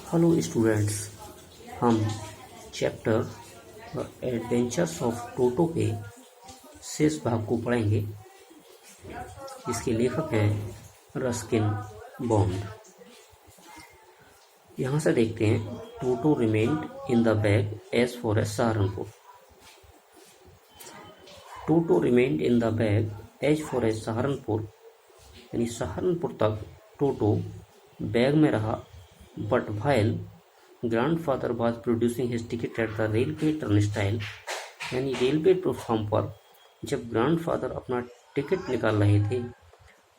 Hello students, हम chapter adventures of Toto के शेष भाग को पढ़ेंगे। इसके लेखक हैं रस्किन बॉन्ड। यहाँ से देखते हैं, Toto remained in the bag as far as Saharanpur. Toto remained in the bag as far as Saharanpur, यानी सहारनपुर तक टोटो बैग में रहा। But while grandfather was producing his ticket at the railway turnstile, यानी railway platform पर जब grandfather अपना ticket निकाल रहे थे,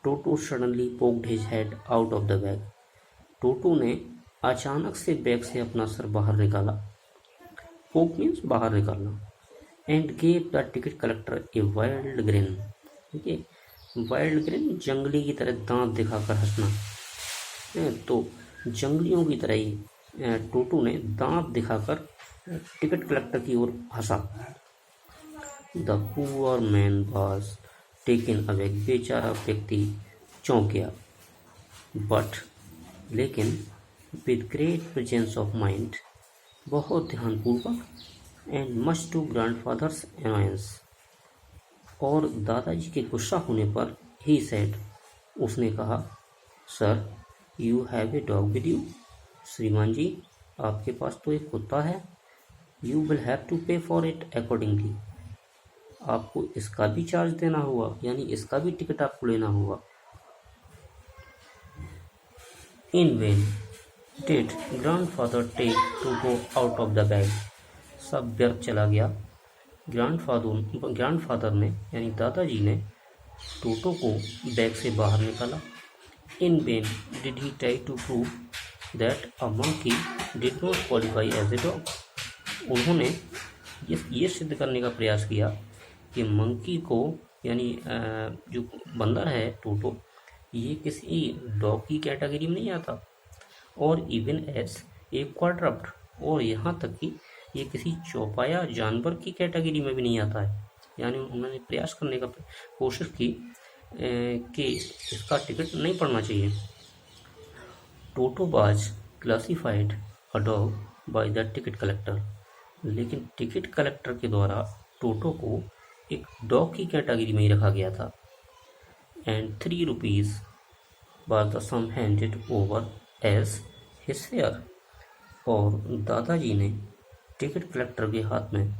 Toto suddenly poked his head out of the bag. Toto ने अचानक से बैग से अपना सर बाहर निकाला। पोक मीन्स बाहर निकालना। And gave the ticket collector a wild green. देखिए, वाइल्ड ग्रिन जंगली की तरह दांत दिखाकर हंसना। तो जंगलियों की तरह ही टोटो ने दांत दिखाकर टिकट कलेक्टर की ओर हंसा। The poor man was taken aback. बेचारा व्यक्ति चौंक गया। बट लेकिन with great presence of mind, बहुत ध्यानपूर्वक, and much to grandfather's annoyance, और दादाजी के गुस्सा होने पर, ही सेड, उसने कहा, sir you have a dog with you. श्रीमान जी, आपके पास तो एक कुत्ता है। यू विल हैव टू पे फॉर इट अकॉर्डिंगली। आपको इसका भी चार्ज देना होगा, यानी इसका भी टिकट आपको लेना होगा। In vain did grandfather take Toto out of the bag. सब व्यर्थ चला गया। ग्रैंडफादर ने, यानी दादाजी ने, टोटो को बैग से बाहर निकाला। In vain did he try to prove that a monkey did not qualify as a dog. उन्होंने ये सिद्ध करने का प्रयास किया कि मंकी को, यानी जो बंदर है टोटो, ये किसी डॉग की कैटेगरी में नहीं आता। और इवन एज ए क्वाड्रप्ट, और यहाँ तक कि ये किसी चौपाया जानवर की कैटेगरी में भी नहीं आता है। यानी उन्होंने प्रयास करने का कोशिश की कि इसका टिकट नहीं पड़ना चाहिए। टोटो was classified a dog by the ticket collector, लेकिन टिकट कलेक्टर के द्वारा टोटो को एक डॉग की कैटेगरी में ही रखा गया था। And 3 rupees was the sum handed over as his fare, और दादाजी ने टिकट कलेक्टर के हाथ में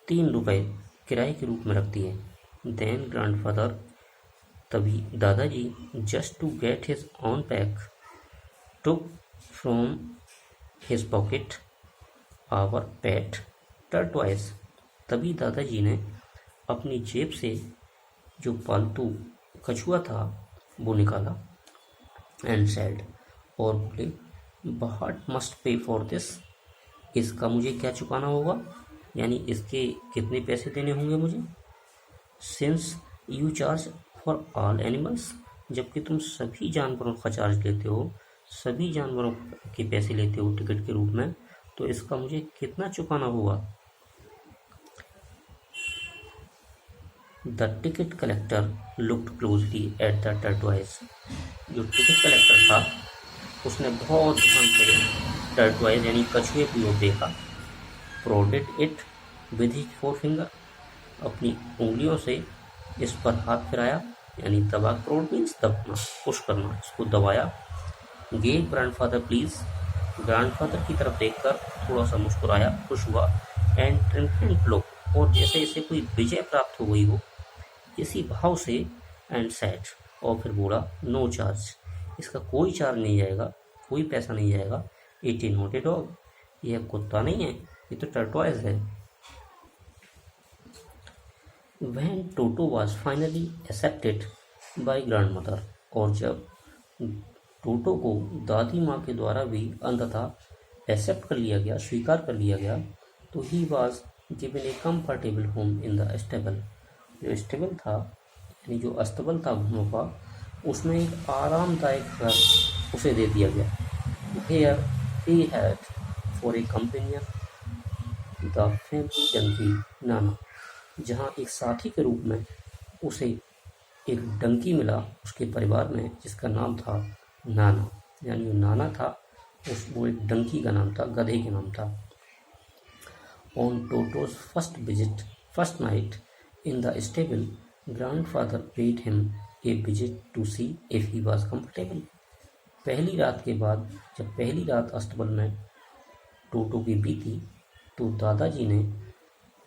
3 रुपए किराए के रूप में रख दिए। देन ग्रैंडफादर, तभी दादाजी, just to get his on pack, took from his pocket our pet tortoise. तभी दादाजी ने अपनी जेब से जो पालतू कछुआ था वो निकाला। एंड सेड, और बोले, what must pay for this. इसका मुझे क्या चुकाना होगा, यानी इसके कितने पैसे देने होंगे मुझे। Since you charge for all animals, जबकि तुम सभी जानवरों का चार्ज लेते हो, सभी जानवरों के पैसे लेते हो टिकट के रूप में, तो इसका मुझे कितना चुकाना होगा। The ticket collector looked closely at the टर्टवाइज। जो टिकट कलेक्टर था उसने बहुत ध्यान से टर्टवाइज यानी कछुए की ओर देखा। Prodded it with his 4 finger, अपनी उंगलियों से इस पर हाथ फिराया, यानी दबा। प्रोड मीन्स दबाना, पुश करना, इसको दबाया। गेव ग्रैंडफादर प्लीज, ग्रैंडफादर की तरफ देखकर थोड़ा सा मुस्कुराया, खुश हुआ। एंड ट्रिम्पेंट लुक, और जैसे इसे कोई विजय प्राप्त हो गई हो, इसी भाव से। एंड सेड, और फिर बोला, नो चार्ज, इसका कोई चार्ज नहीं जाएगा, कोई पैसा नहीं जाएगा। It is not a dog, यह कुत्ता नहीं है, ये तो टर्टवाइज है। When Toto was finally accepted by grandmother, और जब टोटो को दादी माँ के द्वारा भी अंततः एक्सेप्ट कर लिया गया, स्वीकार कर लिया गया, तो he was given A comfortable home in the stable. जो स्टेबल था, यानी जो अस्तबल था घोड़ों का, उसमें एक आरामदायक घर उसे दे दिया गया। Here he had for a companion the family donkey नाना, जहाँ एक साथी के रूप में उसे एक डंकी मिला उसके परिवार में, जिसका नाम था नाना। यानी नाना था वो एक डंकी का नाम था, गधे का नाम था। On Toto's first night in the stable, grandfather paid him a visit to see if he was comfortable. पहली रात के बाद, जब पहली रात अस्तबल में टोटो की बीती, तो दादाजी ने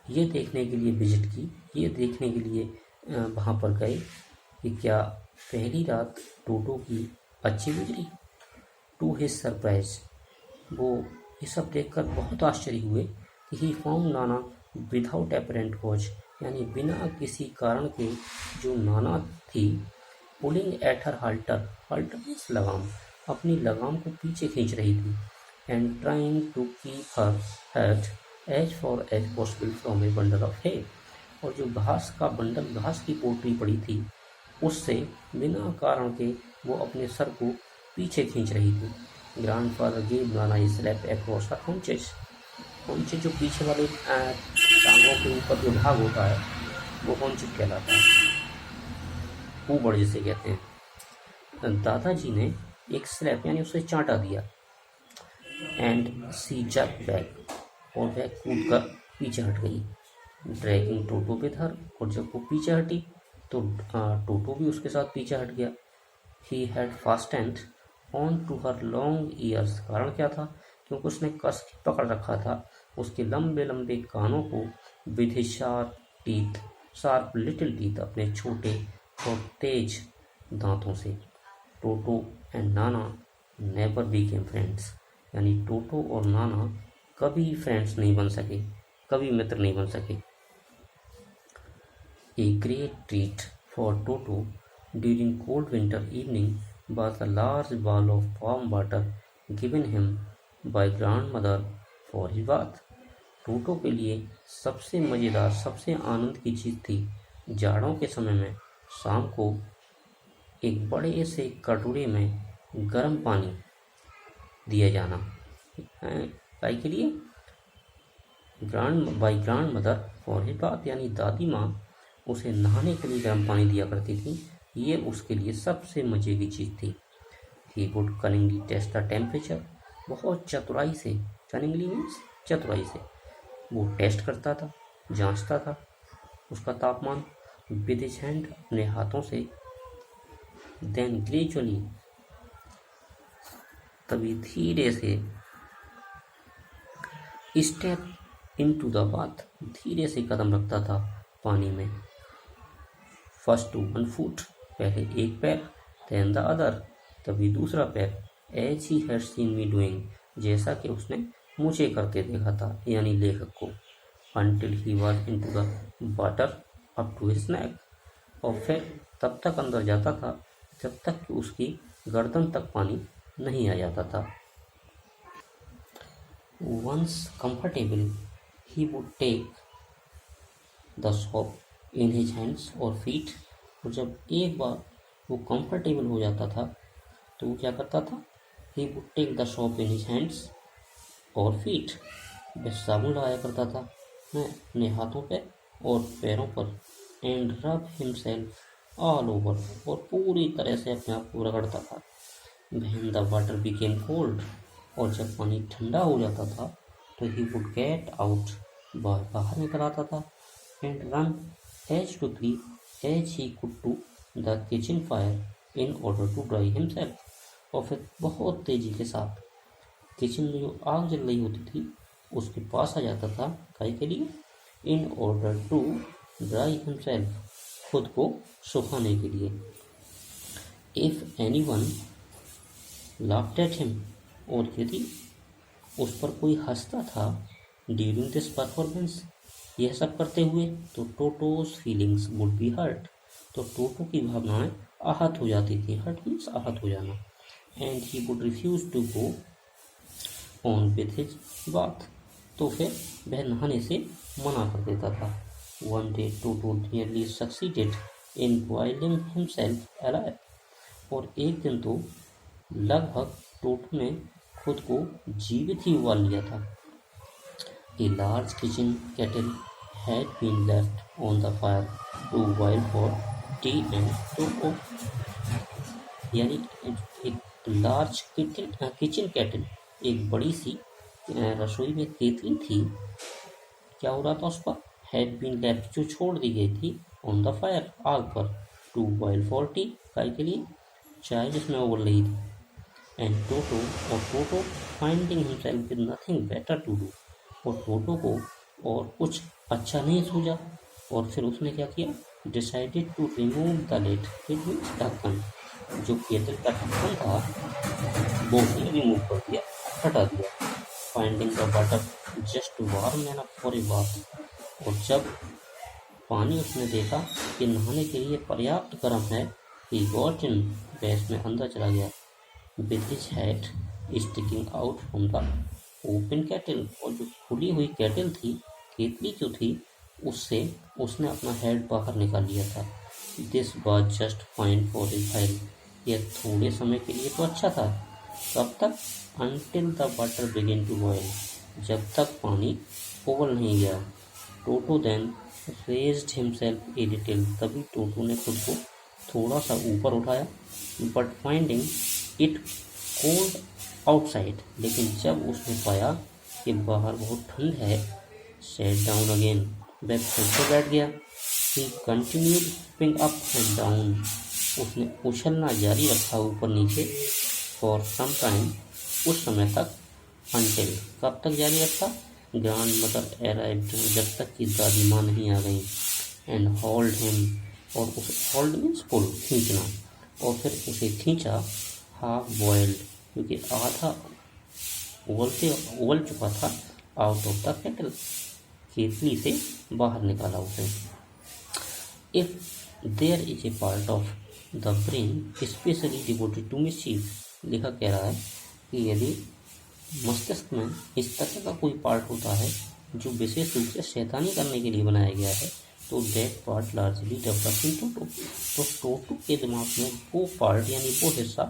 ये देखने के लिए विजिट की, ये देखने के लिए वहाँ पर गए कि क्या पहली रात टोटो की अच्छी गुजरी। टू हिज सरप्राइज, वो ये सब देखकर बहुत आश्चर्य हुए कि he found Nana without apparent cause, यानी बिना किसी कारण के जो नाना थी pulling at her halter means लगाम, अपनी लगाम को पीछे खींच रही थी, and trying to keep her head as far as possible from a bundle of hay, और जो घास की पोटली पड़ी थी उससे बिना कारण के वो अपने सर को पीछे खींच रही थी। ग्रैंडफादर गेव नाना ए स्लैप अक्रॉस हर हाउंचेस, हाउंचेस जो पीछे वाले टांगों के ऊपर जो भाग होता है वो हाउंचेस कहलाता है, ऊबड़ जिसे कहते हैं। दादाजी ने एक स्लैप यानी उसे चांटा दिया, एंड सी जर्क बैक, और वह कूद कर पीछे हट गई, ड्रैगिंग टोटो विद हर, और जब वो पीछे हटी तो टोटो भी उसके साथ पीछे हट गया। He had fastened on to her long ears, कारण क्या था, क्योंकि उसने कस के पकड़ रखा था उसके लंबे लंबे कानों को, with his sharp little teeth, अपने छोटे और तेज दांतों से। टोटो and Nana never became friends, यानी टोटो और नाना कभी फ्रेंड्स नहीं बन सके, कभी मित्र नहीं बन सके। A great treat for Toto during cold winter evening was a large bowl of warm water given him by grandmother for his bath. टोटो के लिए सबसे मज़ेदार, सबसे आनंद की चीज़ थी जाड़ों के समय में शाम को एक बड़े से कटोरे में गर्म पानी दिया जाना। गाय के लिए grand mother for his bath, यानी दादी माँ उसे नहाने के लिए गर्म पानी दिया करती थी, ये उसके लिए सबसे मज़े की चीज़ थी। He would cunningly test the temperature, बहुत चतुराई से, कनिंगली मीन्स चतुराई से वो टेस्ट करता था, जांचता था उसका तापमान, विद हिज हैंड, अपने हाथों से। देन ग्रेजुअली, तभी धीरे से, स्टेप इनटू द बाथ, धीरे से कदम रखता था पानी में। फर्स्ट टू 1 फुट, पहले एक पैर, देन द अदर, तभी दूसरा पैर, as he had seen me doing, जैसा कि उसने मुझे करते देखा था, यानी लेखक को। Until he was into the water up to his neck, और फिर तब तक अंदर जाता था जब तक कि उसकी गर्दन तक पानी नहीं आ जाता था। Once comfortable, he would take the soap in his hands or feet, और जब एक बार वो कंफर्टेबल हो जाता था तो वो क्या करता था, he would take the soap in his hands or feet, वह साबुन लगाया करता था अपने हाथों पे और पैरों पर, and rub himself all over, और पूरी तरह से अपने आप को रगड़ता था। When the water became cold, और जब पानी ठंडा हो जाता था तो ही वुड गेट आउट, बाहर निकल आता था, and run as quickly as he could to the kitchen fire in order to dry himself, और फिर बहुत तेजी के साथ किचन में जो आग जल रही होती थी उसके पास आ जाता था, काय के लिए, in order to dry himself, खुद को सुखाने के लिए। If anyone laughed at him, और यदि उस पर कोई हंसता था ड्यूरिंग दिस परफॉर्मेंस, यह सब करते हुए, तो Toto's feelings would be hurt, तो टोटो की भावनाएं आहत हो जाती थी, हर्ट मीन्स आहत हो जाना, and he would refuse to go on with his bath, तो फिर वह नहाने से मना कर देता था। One day Toto nearly succeeded in boiling himself alive, और एक दिन तो लगभग टोटो ने खुद को जीवित ही उबाल लिया था। A large kitchen kettle had been left on the fire to boil for tea and cocoa, यानी एक लार्ज किचन केटल, एक बड़ी सी रसोई में केतली थी। क्या हो रहा था उस पर? हैड बीन लेफ्ट, जो छोड़ दी गई थी, ऑन द फायर, आग पर, टू बॉयल फॉर टी, काय के लिए? चाय जिसमें उबल रही थी। एंड टोटो, और Toto finding himself with nothing better to do, और टोटो को और कुछ अच्छा नहीं सूझा, और फिर उसने क्या किया? Decided to remove the lid, lid means ढक्कन, जो केतल का ढक्कन था वो उसने रिमूव कर दिया, हटा दिया। Finding the water just warm enough for a bath, और जब पानी उसने देखा कि नहाने के लिए पर्याप्त गर्म है, ही गॉट इन, वह इसमें अंदर चला गया, with his head sticking out from the open kettle, और जो खुली हुई केटल थी, केतली जो थी, उससे उसने अपना हेड बाहर निकाल लिया था। This was just fine for a while, यह थोड़े समय के लिए तो अच्छा था। कब तक? Until the water begin to boil, जब तक पानी उबल नहीं गया। Toto then raised himself a little, तभी टोटो ने खुद को थोड़ा सा ऊपर उठाया, but finding it cold outside, लेकिन जब उसने पाया कि बाहर बहुत ठंड है, सेट डाउन अगेन, वह फिर से बैठ गया। ही continued swing up and down, उसने उछलना जारी रखा ऊपर नीचे, फॉर सम टाइम, उस समय तक, अनटिल, कब तक जारी रखा? ग्रैंड मदर अराइव्ड, जब तक कि दादी माँ नहीं आ गई, एंड होल्ड हिम, और उसे, होल्ड मीन्स पुल, खींचना, और फिर उसे खींचा, हाफ बॉयल्ड, क्योंकि आधा उबल चुका था, आउट ऑफ द केटल, केतली से बाहर निकाला उसे। If there is a part of the brain specially devoted to mischief, लिखा कह रहा है कि यदि मस्तिष्क में इस तरह का कोई पार्ट होता है जो विशेष रूप से शैतानी करने के लिए बनाया गया है, तो that part largely develop in Toto, तो टोटो के दिमाग में वो पार्ट यानी वो हिस्सा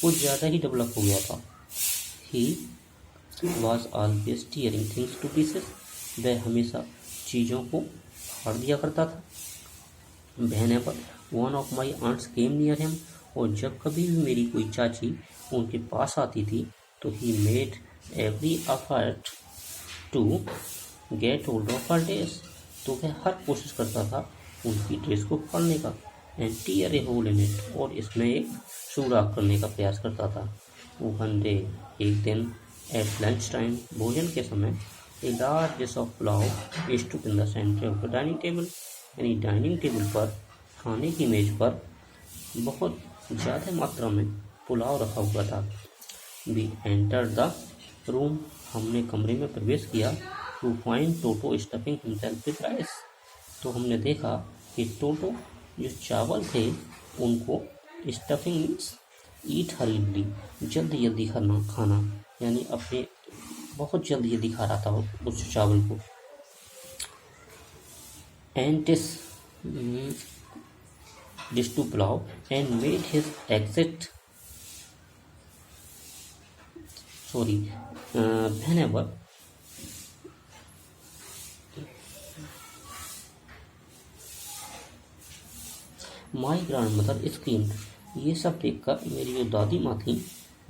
कुछ ज़्यादा ही डेवलप हो गया था। He was always tearing things two pieces, वह हमेशा चीज़ों को फाड़ दिया करता था। Whenever one of my aunts came near him, और जब कभी भी मेरी कोई चाची उनके पास आती थी, तो he made every effort to get hold of her dress, तो वह हर कोशिश करता था उनकी ड्रेस को फाड़ने का, and tear a hole in it, और इसमें एक सुराख करने का प्रयास करता था। One day, एक दिन, at lunch time, भोजन के समय, a large dish of pulao stood in the center of the dining table, यानी डाइनिंग टेबल पर, खाने की मेज पर बहुत ज़्यादा मात्रा में पुलाव रखा हुआ था। वी एंटर द रूम, हमने कमरे में प्रवेश किया, to find Toto stuffing himself with rice, तो हमने देखा कि टोटो जो चावल थे उनको स्टफिंग मीन्स ईट हरीडली, जल्दी जल्दी खाना, यानी अपने बहुत जल्दी जल्दी खा रहा था उस चावल को। And this to plow and made his exit, whenever my grandmother screamed, ये सब देखकर मेरी जो दादी माँ थी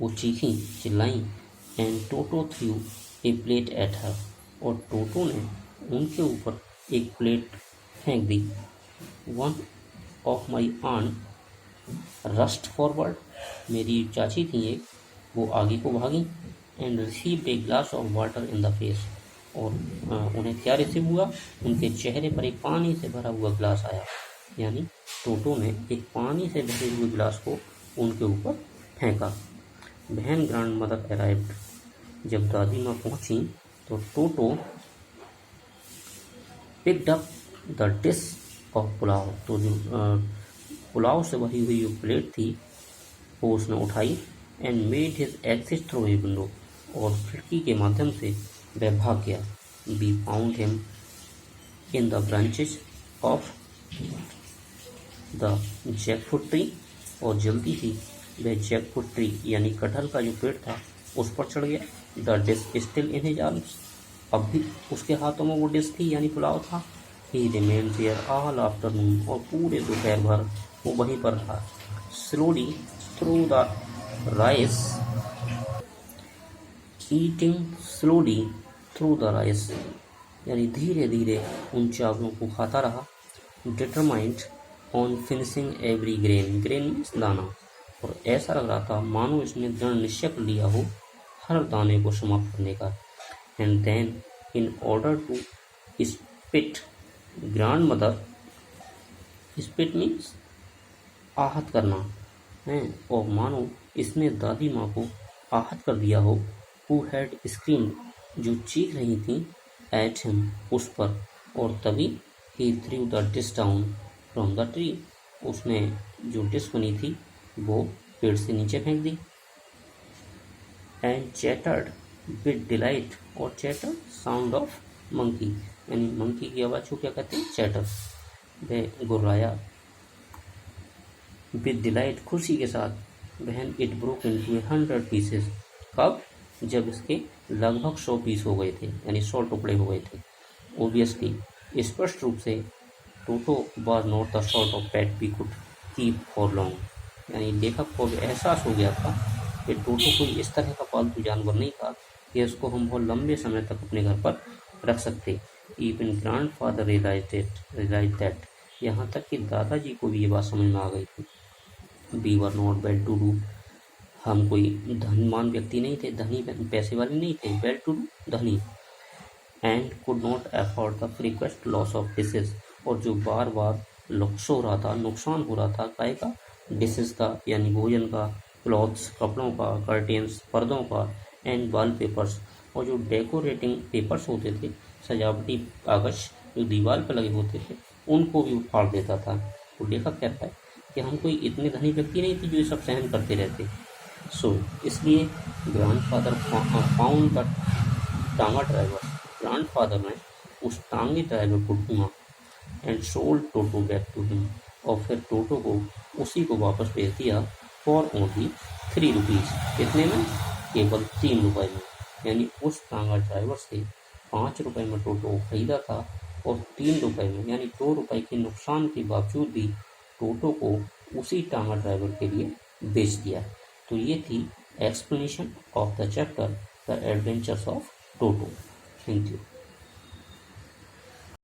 वो चीखीं, चिल्लाईं, and Toto threw a plate at her, और टोटो ने उनके ऊपर एक प्लेट फेंक दी। One of my aunt rushed forward, मेरी चाची थी एक, वो आगे को भागी, and received a glass of water in the face, और उन्हें क्या रिसीव हुआ? उनके चेहरे पर एक पानी से भरा हुआ ग्लास आया, यानी टोटो ने एक पानी से भरे हुए ग्लास को उनके ऊपर फेंका। बहन ग्रैंड मदर अराइव्ड, जब दादी माँ पहुँची तो Toto picked up the dish of pulao, तो जो पुलाव से भरी हुई जो प्लेट थी वो उसने उठाई, and made his exit through a window, और खिड़की के माध्यम से वह भाग गया। We found him in the branches of the jackfruit tree, और जल्दी ही वह जैकफ्रूट ट्री यानी कटहल का जो पेड़ था उस पर चढ़ गया। The dish still in his arms, अब भी उसके हाथों में वो डिश थी यानी पुलाव था। He remain there all afternoon, और पूरे दोपहर भर वो वहीं पर रहा। Slowly through the rice eating slowly through the rice, यानी धीरे धीरे उन चावलों को खाता रहा। Determined on finishing every grain, grain means दाना, और ऐसा लग रहा था मानो इसने दृढ़ निश्चय कर लिया हो हर दाने को समाप्त करने का। And then in order to spit grandmother, spit means आहत करना है, और मानो इसने दादी माँ को आहत कर दिया हो। हु हैड स्क्रीम, जो चीख रही थी, एट हिम, उस पर, और तभी ही threw the dish down from the tree, उसने जो डिश बनी थी वो पेड़ से नीचे फेंक दी। एंड चैटर्ड विद डिलाइट, और चैटर साउंड ऑफ मंकी, यानी मंकी की आवाज़ को क्या कहते हैं, चैटर। वह गुर्राया। विद डिलाइट, खुशी के साथ। वहन इट ब्रोक इनटू 100 पीसेस, कब, जब इसके लगभग 100 पीस हो गए थे, यानी 100 टुकड़े हो गए थे। ओबियसली, स्पष्ट रूप से, Toto was not the sort of pet we could keep for long, यानी लेखक को भी एहसास हो गया था कि टोटो कोई इस तरह का पालतू जानवर नहीं था कि उसको हम बहुत लंबे समय तक अपने घर पर रख सकते। इवन ग्रैंडफादर रियलाइज्ड दैट, यहाँ तक कि दादाजी को भी ये बात समझ में आ गई थी। We were not well to do, हम कोई धनवान व्यक्ति नहीं थे, धनी पैसे वाले नहीं थे, वेल टू डू धनी। And could not afford the frequent loss of dishes, और जो बार बार लॉस हो रहा था, नुकसान हो रहा था, काय का, डिशेज का, यानी भोजन का, क्लॉथ्स, कपड़ों का, कर्टेन्स, पर्दों का, एंड वॉलपेपर्स, और जो डेकोरेटिंग पेपर्स होते थे, सजावटी कागज जो दीवार पर लगे होते थे, उनको भी उखाड़ देता था। तो लेखक कहता है कि हम कोई इतने धनी व्यक्ति नहीं थे जो ये सब सहन करते रहते। सो इसलिए grandfather found the tonga driver, grandfather ने उस टांगे ड्राइवर को ढूंढा। And sold Toto back to him, और फिर टोटो को उसी को वापस भेज दिया। फॉर ओनली 3 रुपीज़, कितने में, केवल 3 रुपये में, यानी उस टांगा ड्राइवर से 5 रुपये में टोटो को खरीदा था, और 3 रुपये में, यानी 2 रुपये के नुकसान के बावजूद भी टोटो को उसी टांगा ड्राइवर के लिए बेच दिया। तो ये थी explanation of the chapter the adventures of Toto. Thank you.